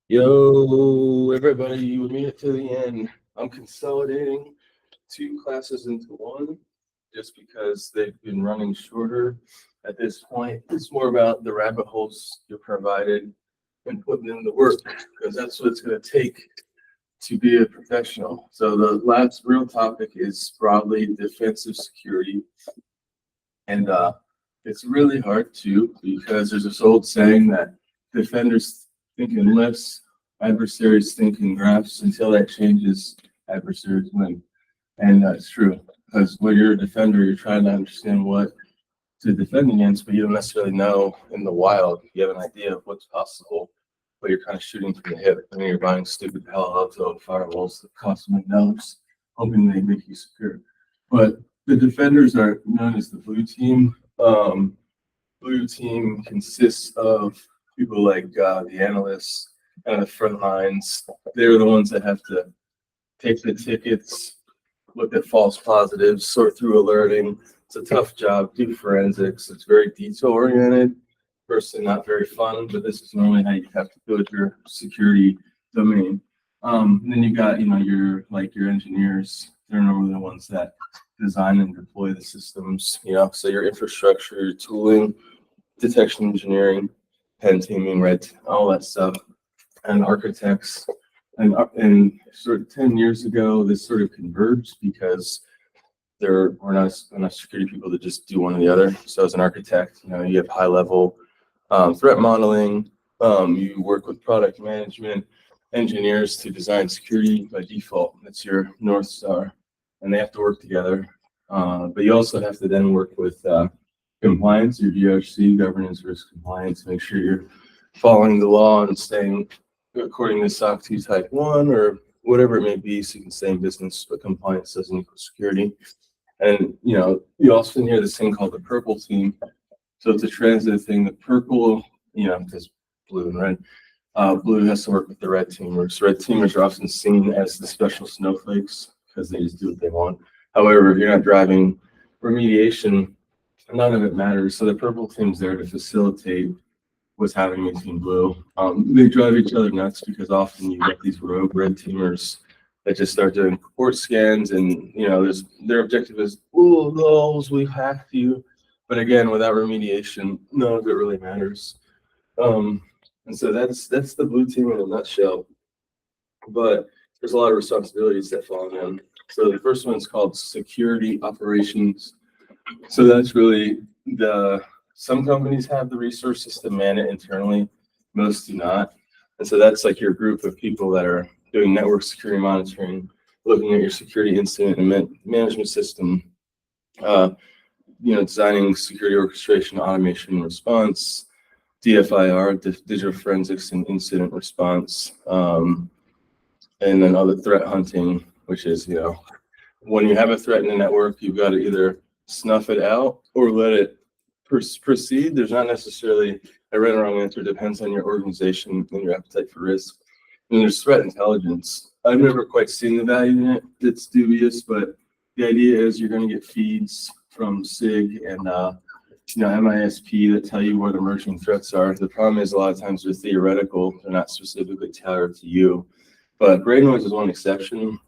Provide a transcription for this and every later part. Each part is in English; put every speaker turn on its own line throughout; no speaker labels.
Yo, everybody, we made it to the end. I'm consolidating two classes into one just because they've been running shorter at this point. It's more about the rabbit holes you're provided and putting in the work because that's what it's going to take to be a professional. So the last real topic is broadly defensive security. And it's really hard too because there's this old saying that defenders think in lifts, adversaries think in graphs. Until that changes, adversaries win. And that's true because when you're a defender, you're trying to understand what to defend against, but you don't necessarily know in the wild. You have an idea of what's possible, but you're kind of shooting from the hip. And you're buying stupid Palo Alto firewalls that cost $1 million, hoping they make you secure. But the defenders are known as the blue team. Blue team consists of people like the analysts and the front lines. They're the ones that have to take the tickets, look at false positives, sort through alerting. It's a tough job, do forensics. It's very detail oriented. Personally, not very fun, but this is normally how you have to build your security domain. And then you got, your engineers. They're normally the ones that design and deploy the systems. So your infrastructure, your tooling, detection engineering, pen teaming, red, all that stuff, and architects. And sort of 10 years ago, this sort of converged because we're not enough security people to just do one or the other. So as an architect, you have high level threat modeling. You work with product management engineers to design security by default. That's your North Star, and they have to work together. But you also have to then work with compliance, your GRC, governance, risk compliance, make sure you're following the law and staying according to SOC 2 Type 1 or whatever it may be, so you can stay in business, but compliance doesn't equal security. And, you also hear this thing called the purple team. So it's a transitive thing. The purple, because blue and red, blue has to work with the red teamers. Red teamers are often seen as the special snowflakes because they just do what they want. However, if you're not driving remediation, none of it matters. So the purple team's there to facilitate what's happening in Team Blue. They drive each other nuts because often you get these rogue red teamers that just start doing port scans, and their objective is, "Oh, lols, we've hacked you." But again, without remediation, none of it really matters. And so that's the blue team in a nutshell. But there's a lot of responsibilities that fall on them. So the first one is called security operations. So that's really some companies have the resources to man it internally, most do not. And so that's like your group of people that are doing network security monitoring, looking at your security incident and management system, designing security orchestration, automation, response, DFIR, digital forensics and incident response, and then other threat hunting, which is, when you have a threat in the network, you've got to either snuff it out or let it proceed. There's not necessarily a right or wrong answer. It depends on your organization and your appetite for risk. And there's threat intelligence. I've never quite seen the value in it. It's dubious, but the idea is you're going to get feeds from SIG and MISP that tell you what emerging threats are. The problem is a lot of times they're theoretical. They're not specifically tailored to you. But gray noise is one exception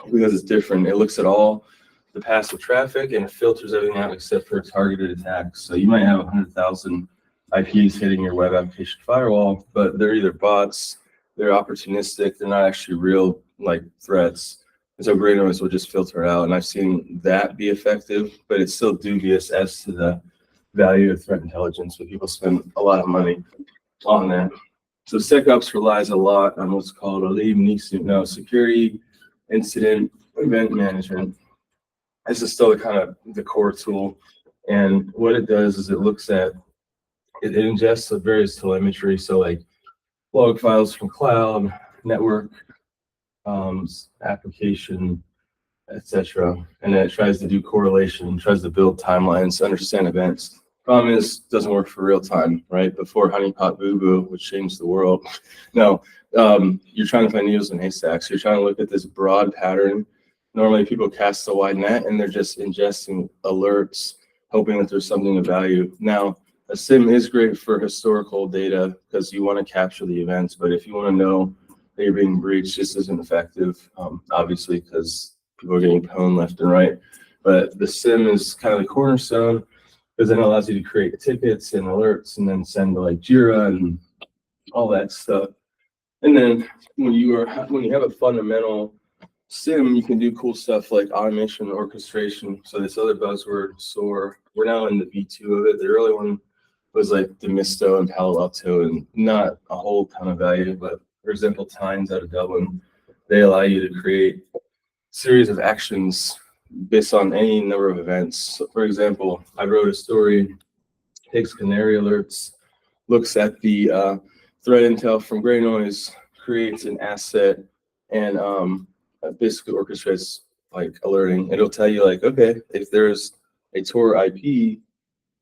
because it's different. It looks at all the passive traffic and it filters everything out except for targeted attacks. So you might have 100,000 IPs hitting your web application firewall, but they're either bots, they're opportunistic, they're not actually real threats. And so gray noise will just filter out. And I've seen that be effective, but it's still dubious as to the value of threat intelligence, but people spend a lot of money on that. So SecOps relies a lot on what's called security incident event management. This is still the core tool. And what it does is it ingests various telemetry. So like log files from cloud, network, application, etc. And then it tries to do correlation, tries to build timelines, understand events. Problem is, it doesn't work for real time, right? Before Honeypot Boo Boo, which changed the world. No, you're trying to find needles in haystacks. You're trying to look at this broad pattern. Normally people cast a wide net and they're just ingesting alerts, hoping that there's something of value. Now, a sim is great for historical data because you want to capture the events, but if you want to know that you're being breached, this isn't effective, obviously, because people are getting pwned left and right. But the sim is kind of the cornerstone because then it allows you to create tickets and alerts and then send to like Jira and all that stuff. And then when you have a fundamental sim, you can do cool stuff like automation and orchestration. So this other buzzword, SOAR, we're now in the V2 of it. The early one was like Demisto and Palo Alto, and not a whole ton of value. But for example, Tynes out of Dublin, they allow you to create series of actions based on any number of events. So for example, I wrote a story, takes canary alerts, looks at the threat intel from gray noise, creates an asset, and basically orchestrates like alerting. It'll tell you like, okay, if there's a Tor IP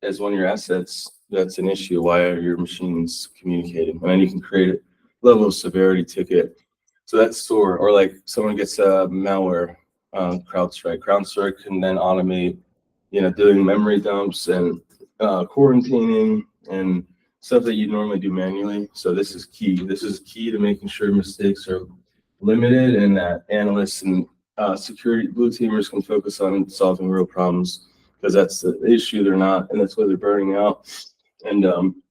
as one of your assets, that's an issue. Why are your machines communicating? And then you can create a level of severity ticket. So that's SOAR. Or like someone gets a malware, CrowdStrike. CrowdStrike can then automate, doing memory dumps and quarantining and stuff that you normally do manually. So this is key. This is key to making sure mistakes are limited and that analysts and security blue teamers can focus on solving real problems, because that's the issue. They're not, and that's why they're burning out and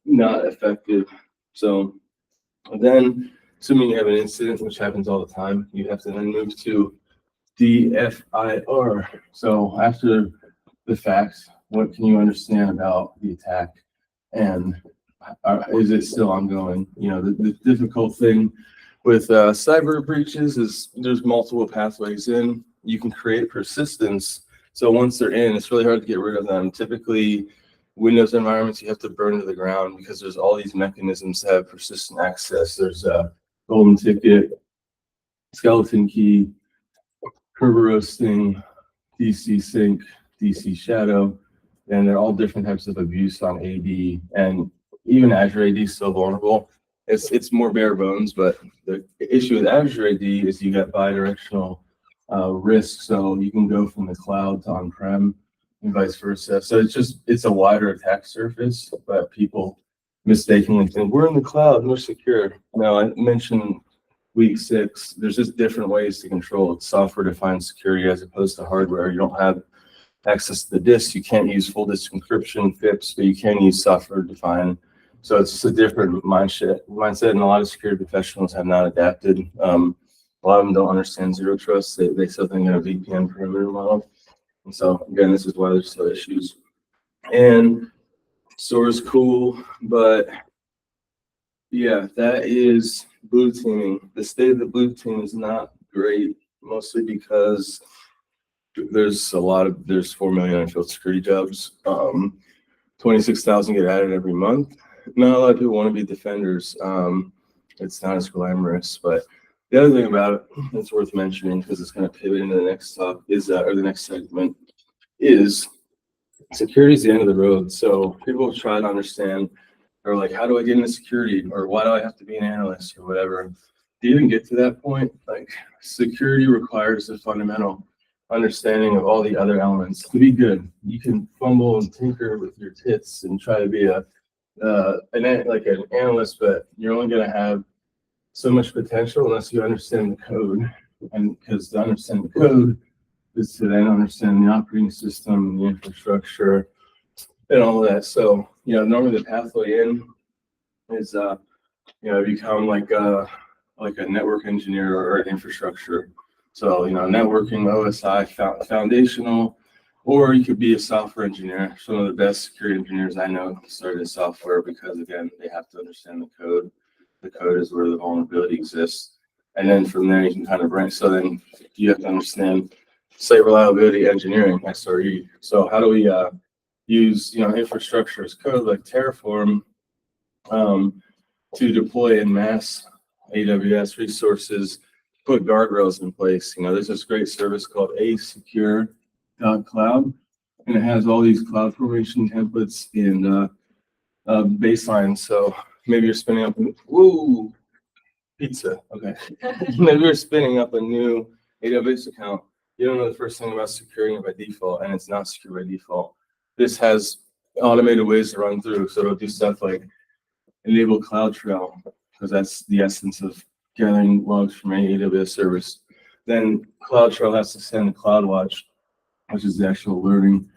not effective. So then, assuming you have an incident, which happens all the time, you have to then move to DFIR. So after the fact, what can you understand about the attack, and is it still ongoing? The difficult thing with cyber breaches is there's multiple pathways in. You can create persistence. So once they're in, it's really hard to get rid of them. Typically, Windows environments, you have to burn to the ground because there's all these mechanisms that have persistent access. There's a golden ticket, skeleton key, Kerberos sting, DC sync, DC shadow, and they're all different types of abuse on AD. And even Azure AD is still vulnerable. It's more bare bones, but the issue with Azure AD is you got bidirectional risk. So you can go from the cloud to on-prem and vice versa. So it's a wider attack surface, but people mistakenly think we're in the cloud, we're secure. Now, I mentioned week 6, there's just different ways to control it. Software-defined security as opposed to hardware. You don't have access to the disk. You can't use full disk encryption, FIPS, but you can use software-defined. So it's just a different mindset, and a lot of security professionals have not adapted. A lot of them don't understand zero trust. They still think in a VPN perimeter model. And so again, this is why there's still issues. And SOAR is cool, but yeah, that is blue teaming. The state of the blue team is not great, mostly because there's 4 million unfilled security jobs. 26,000 get added every month. Not a lot of people want to be defenders. It's not as glamorous, but the other thing about it that's worth mentioning, because it's going to pivot into the next talk, or the next segment, is security is the end of the road. So people try to understand, or like, how do I get into security, or why do I have to be an analyst, or whatever. To even get to that point, like, security requires a fundamental understanding of all the other elements to be good. You can fumble and tinker with your tits and try to be an analyst, but you're only going to have so much potential unless you understand the code. And because to understand the code is to then understand the operating system, the infrastructure, and all of that. So, normally the pathway in is, become like a network engineer or an infrastructure. So, networking, OSI, foundational, or you could be a software engineer. Some of the best security engineers I know started in software because, again, they have to understand the code. The code is where the vulnerability exists. And then from there, you can kind of branch. So then you have to understand site reliability engineering, SRE. So how do we use, infrastructure as code like Terraform to deploy en masse AWS resources, put guardrails in place? There's this great service called asecure.cloud, and it has all these cloud formation templates and baselines. So maybe you're spinning up pizza. Okay. Maybe you're spinning up a new AWS account. You don't know the first thing about securing it by default, and it's not secure by default. This has automated ways to run through. So it'll do stuff like enable CloudTrail, because that's the essence of gathering logs from any AWS service. Then CloudTrail has to send a CloudWatch, which is the actual alerting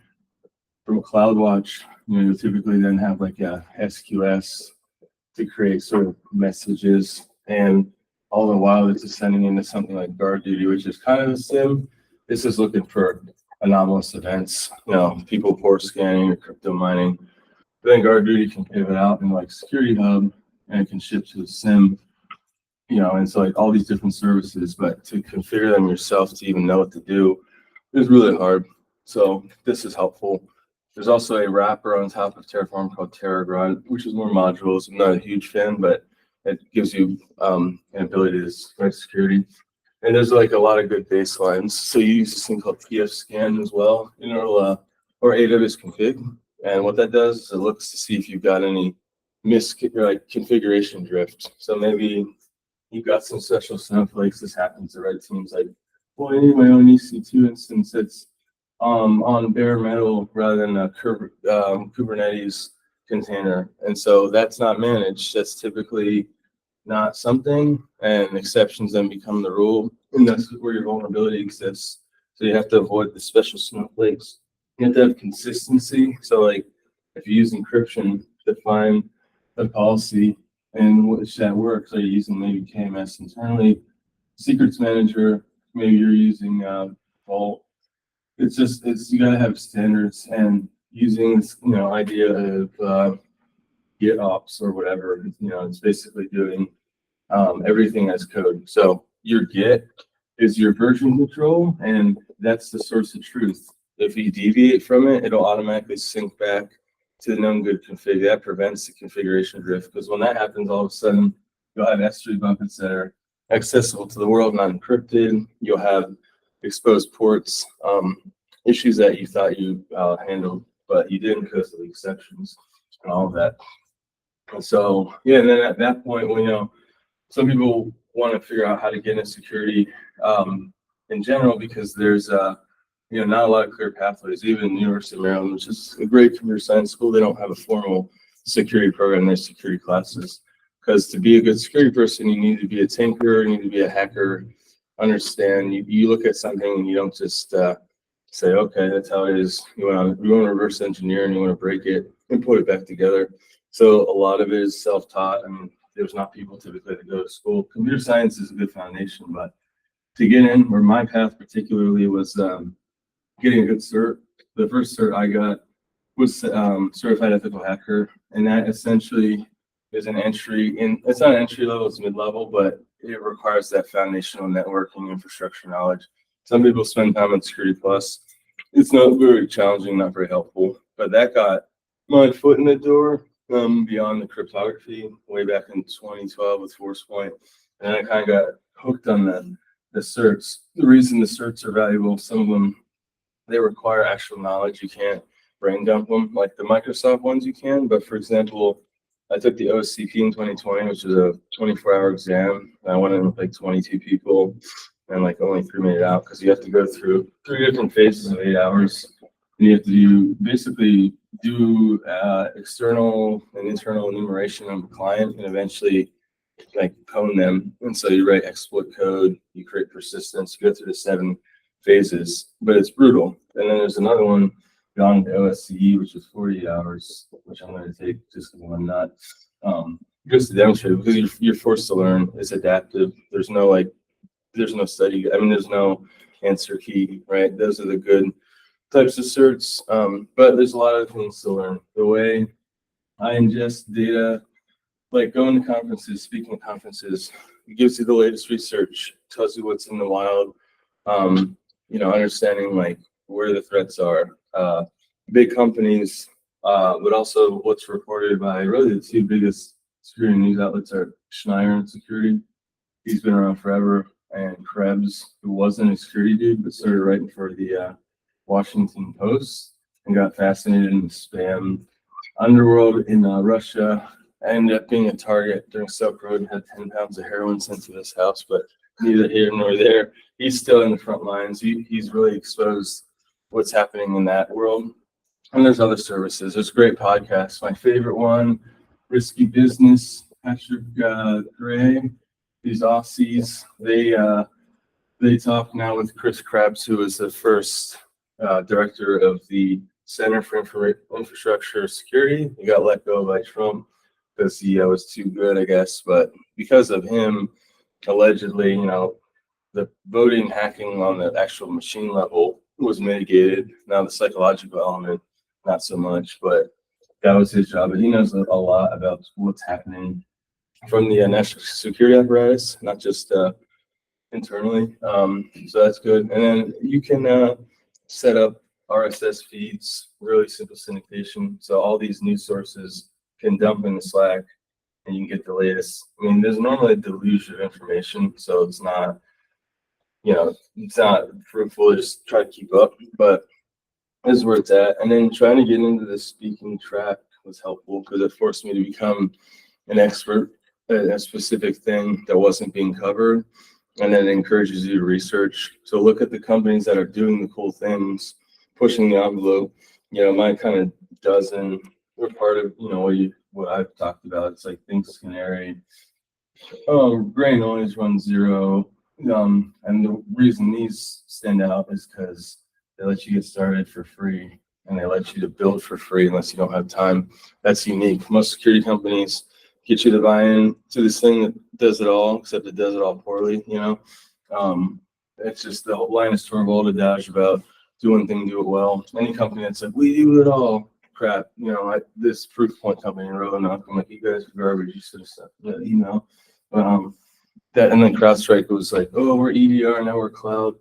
from a CloudWatch. You'll typically then have like a SQS to create sort of messages, and all the while it's just sending into something like GuardDuty, which is kind of a SIM. This is looking for anomalous events, people port scanning or crypto mining. But then GuardDuty can pivot out in like Security Hub, and it can ship to the SIM, and so like all these different services, but to configure them yourself to even know what to do is really hard. So this is helpful. There's also a wrapper on top of Terraform called TerraGrunt, which is more modules. I'm not a huge fan, but it gives you an ability to spread security. And there's like a lot of good baselines. So you use this thing called pfScan as well, or AWS config. And what that does is it looks to see if you've got any configuration drift. So maybe you've got some special snowflakes. This happens to red teams. Like, well, I need my own EC2 instance that's on bare metal rather than a Kubernetes container. And so that's not managed. That's typically not something, and exceptions then become the rule. And that's where your vulnerability exists. So you have to avoid the special snowflakes. You have to have consistency. So like if you use encryption, define a policy and which that works. Are you using maybe KMS internally, secrets manager, maybe you're using Vault. It's you gotta have standards, and using this, idea of GitOps or whatever, it's basically doing everything as code. So your Git is your version control, and that's the source of truth. If you deviate from it, it'll automatically sync back to the known good config. That prevents the configuration drift, because when that happens, all of a sudden you'll have S3 buckets that are accessible to the world, not encrypted. You'll have exposed ports, issues that you thought you handled, but you didn't because of the exceptions and all of that. And so, and then at that point, some people want to figure out how to get into security in general, because there's not a lot of clear pathways. Even University of Maryland, which is a great computer science school, they don't have a formal security program. There's security classes, because to be a good security person, you need to be a tinkerer, you need to be a hacker, understand. You look at something and you don't just say, okay, that's how it is. You want to reverse engineer, and you want to break it and put it back together. So a lot of it is self-taught. I mean, there's not people typically that go to school. Computer science is a good foundation, but to get in, or my path particularly, was getting a good cert. The first cert I got was Certified Ethical Hacker, and that essentially is an entry in. It's not entry level; it's mid-level, but it requires that foundational networking infrastructure knowledge. Some people spend time on Security Plus. It's not very challenging, not very helpful, but that got my foot in the door beyond the cryptography way back in 2012 with ForcePoint. And I kind of got hooked on the certs. The reason the certs are valuable, some of them, they require actual knowledge. You can't brain dump them. Like the Microsoft ones you can, but for example, I took the OCP in 2020, which is a 24-hour exam. I went in with like 22 people, and like only 3 made it out, because you have to go through 3 different phases of 8 hours. And you have to basically do external and internal enumeration of a client, and eventually like pwn them. And so you write exploit code, you create persistence, you go through the 7 phases, but it's brutal. And then there's another one beyond the OSCE, which is 48 hours, which I'm going to take just because I'm not just to demonstrate, because you're forced to learn. It's adaptive. There's no study. I mean, there's no answer key, right? Those are the good types of certs, but there's a lot of things to learn. The way I ingest data, like going to conferences, speaking at conferences, it gives you the latest research, tells you what's in the wild, understanding like where the threats are, big companies, but also what's reported by really the 2 biggest security news outlets are Schneier Security. He's been around forever, and Krebs, who wasn't a security dude, but started writing for the Washington Post and got fascinated in the spam underworld in Russia. I ended up being a target during Silk Road and had 10 pounds of heroin sent to this house, but neither here nor there. He's still in the front lines. He's really exposed what's happening in that world. And there's other services. There's great podcasts. My favorite one, Risky Business, Patrick Gray. These Aussies, they talk now with Chris Krebs, who was the first director of the Center for Infrastructure Security. He got let go by Trump because he was too good, I guess. But because of him, allegedly, the voting hacking on the actual machine level was mitigated. Now the psychological element, not so much, but that was his job. But he knows a lot about what's happening from the national security apparatus, not just internally. So that's good. And then you can set up RSS feeds, really simple syndication. So all these news sources can dump into Slack and you can get the latest. I mean, there's normally a deluge of information, so it's not fruitful to just try to keep up, but this is where it's at. And then trying to get into the speaking track was helpful because it forced me to become an expert at a specific thing that wasn't being covered. And then it encourages you to research. So look at the companies that are doing the cool things, pushing the envelope. My kind of dozen, we're part of, what I've talked about. It's like Think Canary. Grain always runs zero. And the reason these stand out is because they let you get started for free and they let you to build for free unless you don't have time. That's unique. Most security companies get you to buy in to this thing that does it all, except it does it all poorly, It's just the whole Linus Torvald adage about do one thing, do it well. Any company that's like, we do it all, crap. This Proofpoint company in Roanoke, I'm like, you guys are garbage. You should have sent the email. But that, and then CrowdStrike was like, oh, we're EDR, now we're cloud.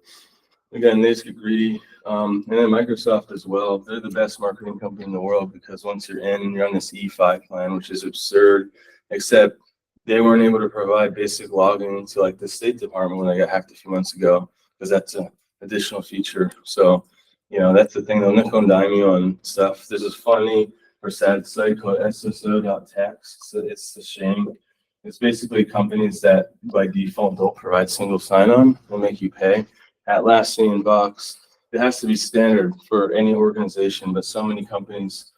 Again, they just get greedy. And then Microsoft as well. They're the best marketing company in the world because once you're in and you're on this E5 plan, which is absurd, except they weren't able to provide basic logging to like the State Department when they got hacked a few months ago, because that's an additional feature. So, that's the thing. They'll nickel and dime you on stuff. There's this funny or sad site called SSO.tax. So it's a shame. It's basically companies that by default don't provide single sign-on and make you pay. Atlassian, Box, it has to be standard for any organization, but so many companies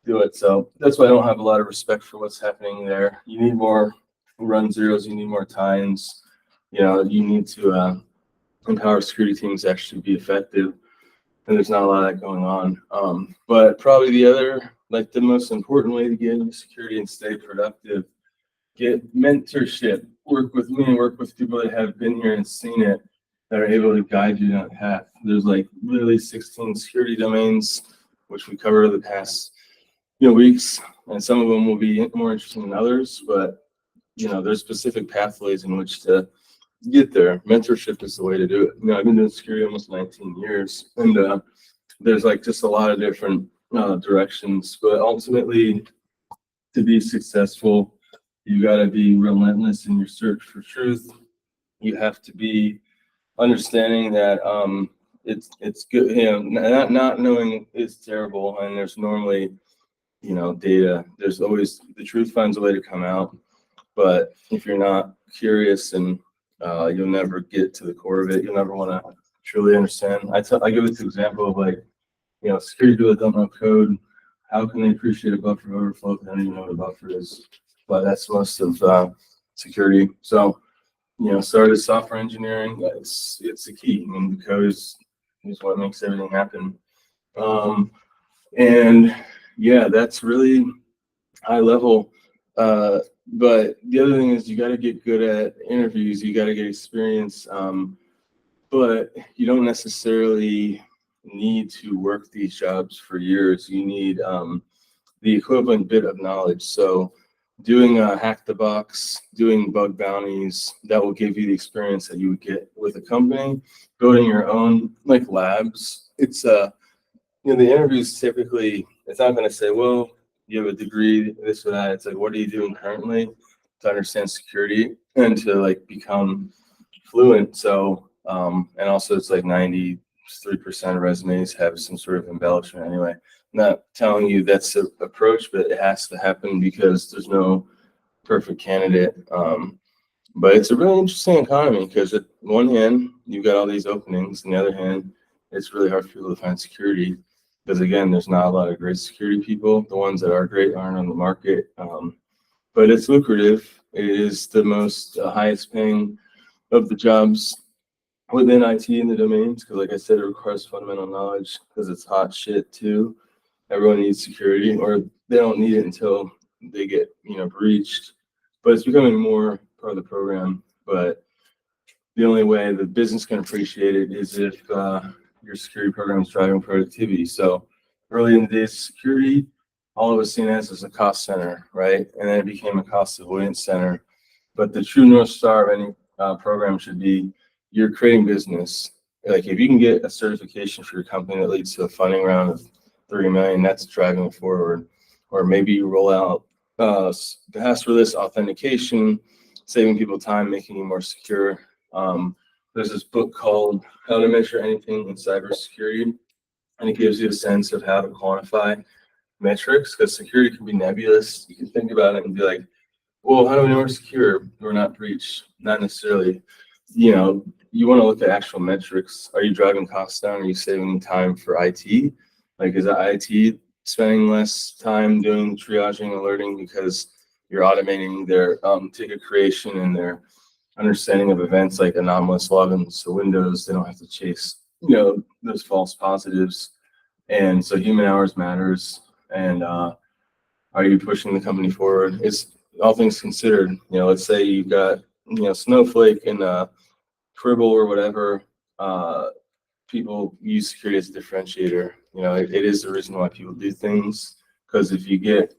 do it. So that's why I don't have a lot of respect for what's happening there. You need more run zeros, you need more tie-ins. You need to empower security teams to actually be effective. And there's not a lot of that going on. But probably the most important way to get into security and stay productive, get mentorship, work with me, work with people that have been here and seen it, that are able to guide you down that path. There's like literally 16 security domains, which we cover the past weeks, and some of them will be more interesting than others, but there's specific pathways in which to get there. Mentorship is the way to do it. I've been doing security almost 19 years, and there's like just a lot of different directions, but ultimately to be successful, you got to be relentless in your search for truth. You have to be understanding that it's good, not knowing is terrible, and there's normally data. There's always the truth finds a way to come out, but if you're not curious, and you'll never get to the core of it. You'll never want to truly understand. I give this example of like, security people that don't know code. How can they appreciate a buffer overflow if they don't even know what a buffer is? But that's most of security. So started software engineering. It's the key. I mean, the code is what makes everything happen. And yeah, that's really high level. But the other thing is you got to get good at interviews. You got to get experience. But you don't necessarily need to work these jobs for years. You need the equivalent bit of knowledge. So doing a hack the box, doing bug bounties, that will give you the experience that you would get with a company. Building your own like labs. It's the interviews typically, it's not going to say, well, you have a degree, this or that. It's like, what are you doing currently to understand security and to like become fluent? So and also it's like 93% of resumes have some sort of embellishment anyway. I'm not telling you that's the approach, but it has to happen because there's no perfect candidate. But it's a really interesting economy because at one hand, you've got all these openings. On the other hand, it's really hard for people to find security. because again, there's not a lot of great security people. The ones that are great aren't on the market. But it's lucrative. It is the most highest paying of the jobs within IT in the domains, because like I said, it requires fundamental knowledge because it's hot shit too. Everyone needs security, or they don't need it until they get, breached. But it's becoming more part of the program. But the only way the business can appreciate it is if your security program is driving productivity. So early in the days of security, all it was seen as a cost center, right? And then it became a cost avoidance center. But the true North Star of any program should be you're creating business. Like if you can get a certification for your company that leads to a funding round of 30 million, that's driving it forward. Or maybe you roll out passwordless authentication, saving people time, making you more secure. There's this book called How to Measure Anything in Cybersecurity, and it gives you a sense of how to quantify metrics, because security can be nebulous. You can think about it and be like, well, how do we know we're secure? We're not breached. Not necessarily. You want to look at actual metrics. Are you driving costs down? Are you saving time for IT? Like, is that IT spending less time doing triaging, alerting because you're automating their ticket creation and their understanding of events like anomalous logins to Windows? They don't have to chase, those false positives. And so human hours matters. And are you pushing the company forward? It's all things considered. Let's say you've got, Snowflake and Cribble or whatever. People use security as a differentiator. It is the reason why people do things, because if you get,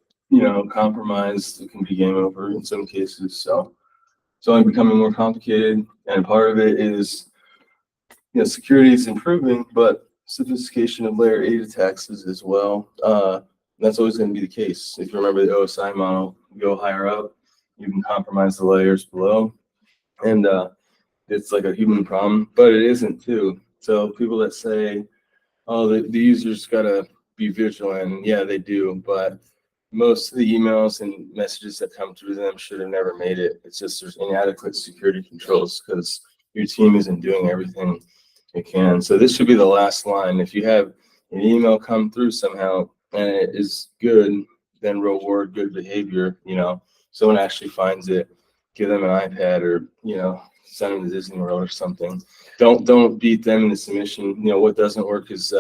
compromised, it can be game over in some cases. So it's only becoming more complicated, and part of it is, security is improving, but sophistication of layer 8 attacks is as well. That's always going to be the case. If you remember the OSI model, you go higher up, you can compromise the layers below, and it's like a human problem, but it isn't too. So people that say, oh, the users got to be vigilant, yeah, they do, but most of the emails and messages that come through them should have never made it. It's just there's inadequate security controls because your team isn't doing everything it can. So this should be the last line. If you have an email come through somehow and it is good, then reward good behavior. Someone actually finds it, give them an iPad, or send them to Disney World or something. Don't beat them into submission. What doesn't work is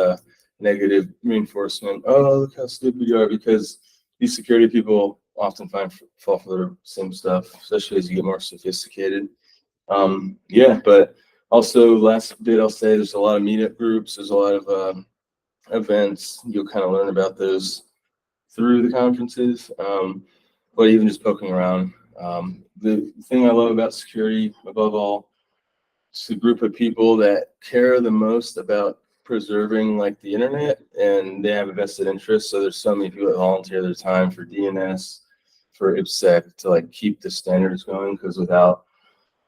negative reinforcement. Oh, look how stupid you are, because these security people often fall for the same stuff, especially as you get more sophisticated. But also last bit I'll say, there's a lot of meetup groups. There's a lot of events. You'll kind of learn about those through the conferences, but even just poking around. The thing I love about security, above all, it's a group of people that care the most about preserving like the internet, and they have a vested interest. So there's so many people that volunteer their time for DNS, for IPsec, to like keep the standards going, because without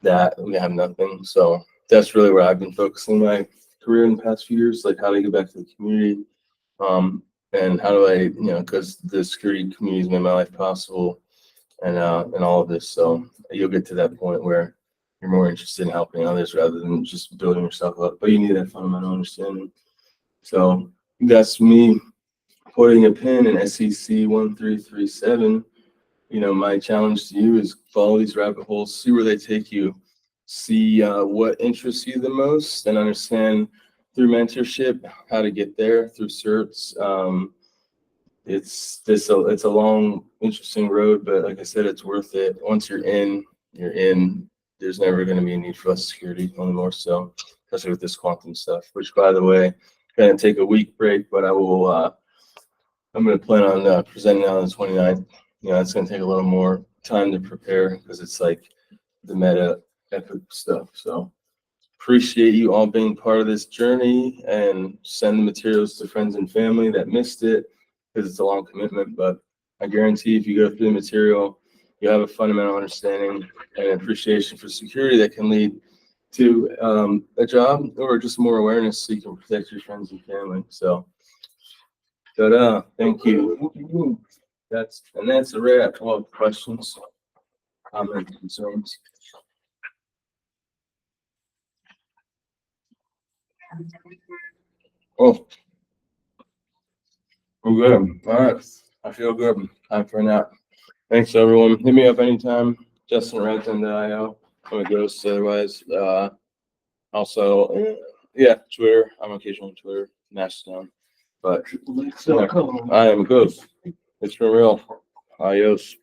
that we have nothing. So that's really where I've been focusing my career in the past few years, like how to get back to the community, and how do I, because the security community has made my life possible, and all of this. So you'll get to that point where you're more interested in helping others rather than just building yourself up, but you need that fundamental understanding. So that's me putting a pin in SEC1337. My challenge to you is follow these rabbit holes, see where they take you, see what interests you the most, and understand through mentorship how to get there through certs. It's a long, interesting road, but like I said, it's worth it. Once you're in, you're in. There's never going to be a need for less security, only more so, especially with this quantum stuff. Which, by the way, going to take a week break, but I will. I'm going to plan on presenting on the 29th. It's going to take a little more time to prepare because it's like the meta epic stuff. So appreciate you all being part of this journey, and send the materials to friends and family that missed it, because it's a long commitment. But I guarantee if you go through the material, you have a fundamental understanding and appreciation for security that can lead to a job, or just more awareness so you can protect your friends and family. So, ta-da, thank you. That's a wrap. All questions, comments, concerns? Oh, We're good. All right. I feel good. Time for a nap. Thanks, everyone. Hit me up anytime. JustinRedton.io. I'm a ghost. Otherwise, also, yeah, Twitter. I'm occasionally on Twitter. Mastodon. But yeah, I am ghost. It's been real. Adios.